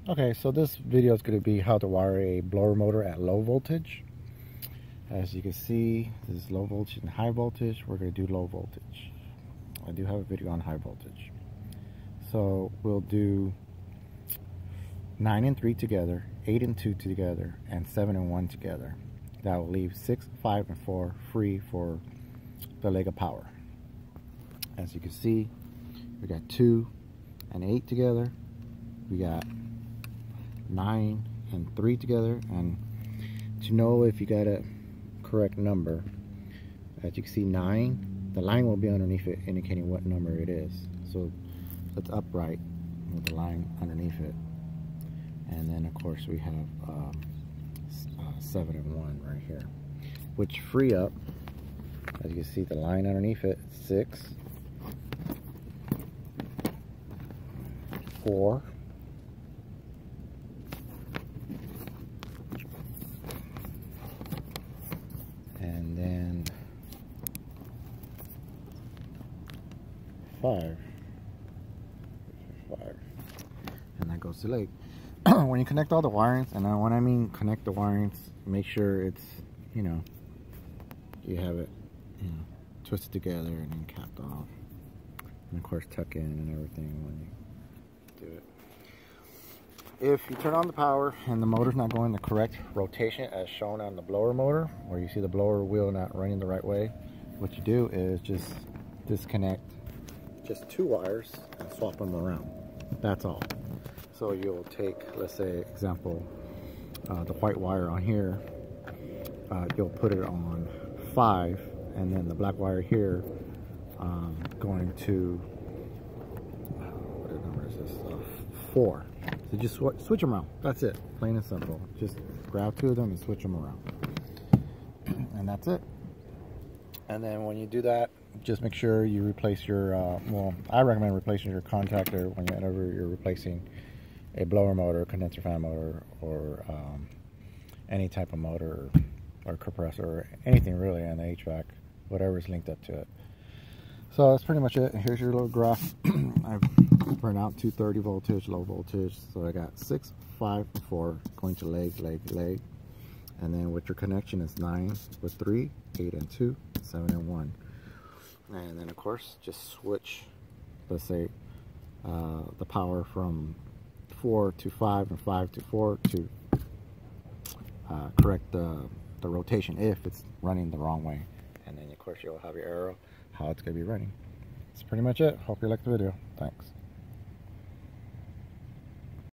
Okay, so this video is going to be how to wire a blower motor at low voltage. As you can see, this is low voltage and high voltage. We're going to do low voltage. I do have a video on high voltage. So we'll do 9 and 3 together, 8 and 2 together, and 7 and 1 together. That will leave 6, 5, and 4 free for the leg of power. As you can see, we got 2 and 8 together. We got 9 and 3 together, and to know if you got a correct number, as you can see, 9, the line will be underneath it indicating what number it is. So it's upright with the line underneath it. And then of course we have 7 and 1 right here, which free up, as you can see, the line underneath it, 6, 4, and then 5, and that goes to leg. When you connect all the wirings, and when I mean connect the wirings, make sure it's, you know, you have it, you know, twisted together and then capped off, and of course tuck in and everything when you do it. If you turn on the power and the motor's not going the correct rotation as shown on the blower motor, or you see the blower wheel not running the right way, what you do is just disconnect just 2 wires and swap them around. That's all. So you'll take, let's say, example, the white wire on here, you'll put it on 5, and then the black wire here going to, what number is this? 4. So just switch them around. That's it, plain and simple. Just grab 2 of them and switch them around, and that's it. And then when you do that, just make sure you replace your, well, I recommend replacing your contactor whenever you're replacing a blower motor, condenser fan motor, or any type of motor or compressor or anything really on the HVAC, whatever is linked up to it. So that's pretty much it. Here's your little graph. I've burned out 230 voltage, low voltage. So I got 6, 5, 4 going to leg, leg, leg. And then with your connection is 9 with 3, 8 and 2, 7 and 1. And then of course just switch, let's say, the power from 4 to 5 and 5 to 4 to correct the rotation if it's running the wrong way. And then of course you'll have your arrow how it's going to be running. That's pretty much it. Hope you liked the video. Thanks.